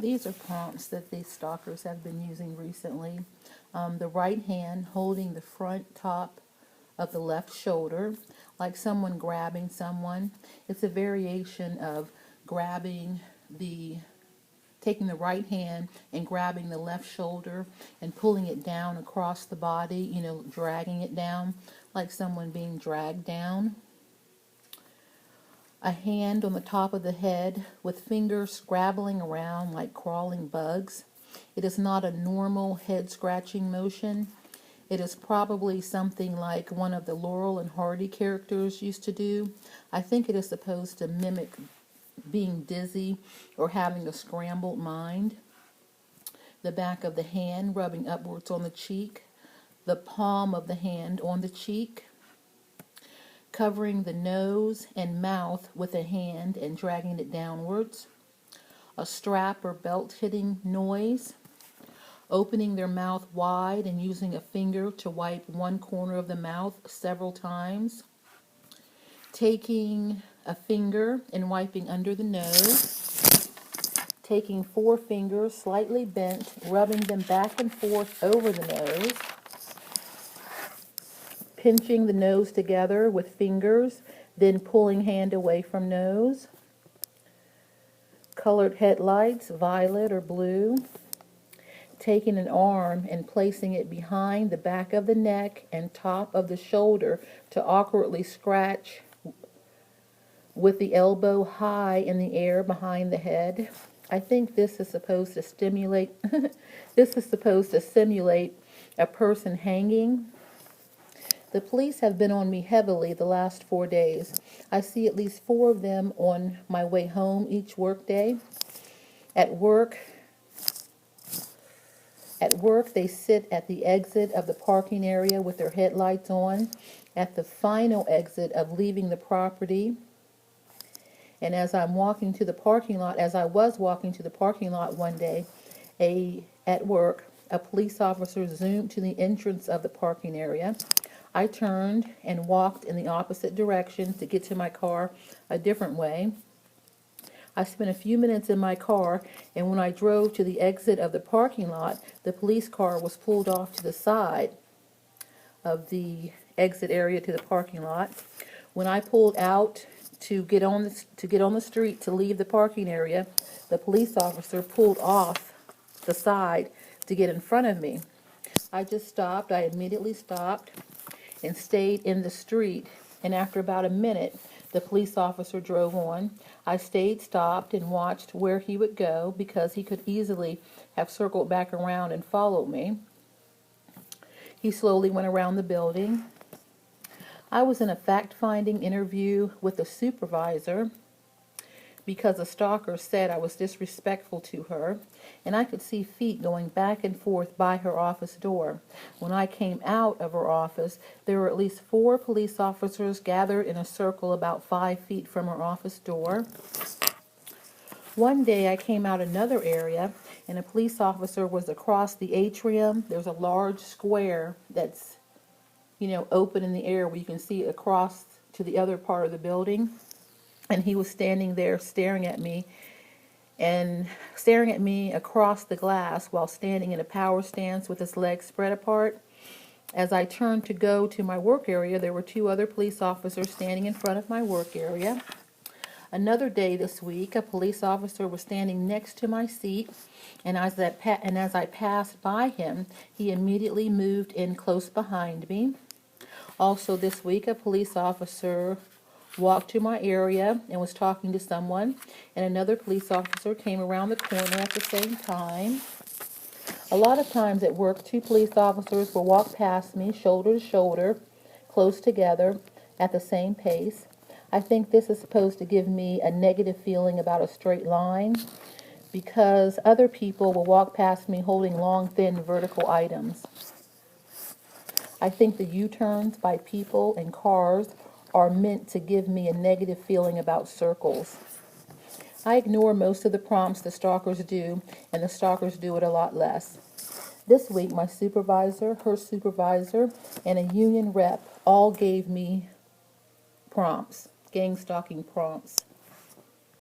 These are prompts that these stalkers have been using recently. The right hand holding the front top of the left shoulder, like someone grabbing someone. It's a variation of taking the right hand and grabbing the left shoulder and pulling it down across the body, dragging it down, like someone being dragged down. A hand on the top of the head with fingers scrabbling around like crawling bugs. It is not a normal head scratching motion. It is probably something like one of the Laurel and Hardy characters used to do. I think it is supposed to mimic being dizzy or having a scrambled mind. The back of the hand rubbing upwards on the cheek. The palm of the hand on the cheek. Covering the nose and mouth with a hand and dragging it downwards. A strap or belt hitting noise. Opening their mouth wide and using a finger to wipe one corner of the mouth several times. Taking a finger and wiping under the nose. Taking 4 fingers slightly bent, rubbing them back and forth over the nose. Pinching the nose together with fingers, then pulling hand away from nose. Colored headlights, violet or blue. Taking an arm and placing it behind the back of the neck and top of the shoulder to awkwardly scratch with the elbow high in the air behind the head. I think this is supposed to simulate a person hanging. The police have been on me heavily the last 4 days. I see at least 4 of them on my way home each workday. At work, they sit at the exit of the parking area with their headlights on, at the final exit of leaving the property. And as I was walking to the parking lot one day, at work, a police officer zoomed to the entrance of the parking area. I turned and walked in the opposite direction to get to my car a different way. I spent a few minutes in my car, and when I drove to the exit of the parking lot, the police car was pulled off to the side of the exit area to the parking lot. When I pulled out to get on the street to leave the parking area, the police officer pulled off the side to get in front of me. I immediately stopped and stayed in the street, and after about a minute, the police officer drove on. I stayed stopped and watched where he would go because he could easily have circled back around and followed me. He slowly went around the building. I was in a fact-finding interview with the supervisor because a stalker said I was disrespectful to her, and I could see feet going back and forth by her office door. When I came out of her office, there were at least 4 police officers gathered in a circle about 5 feet from her office door. One day I came out another area, and a police officer was across the atrium. There's a large square that's, open in the air where you can see across to the other part of the building. And he was standing there staring at me across the glass while standing in a power stance with his legs spread apart. As I turned to go to my work area, there were 2 other police officers standing in front of my work area. Another day this week, a police officer was standing next to my seat, and as I passed by him, he immediately moved in close behind me. Also this week, a police officer walked to my area and was talking to someone, and another police officer came around the corner at the same time. A lot of times at work, 2 police officers will walk past me shoulder to shoulder, close together, at the same pace. I think this is supposed to give me a negative feeling about a straight line, because other people will walk past me holding long, thin, vertical items. I think the U-turns by people and cars are meant to give me a negative feeling about circles. I ignore most of the prompts the stalkers do, and the stalkers do it a lot less. This week, my supervisor, her supervisor, and a union rep all gave me prompts, gang stalking prompts.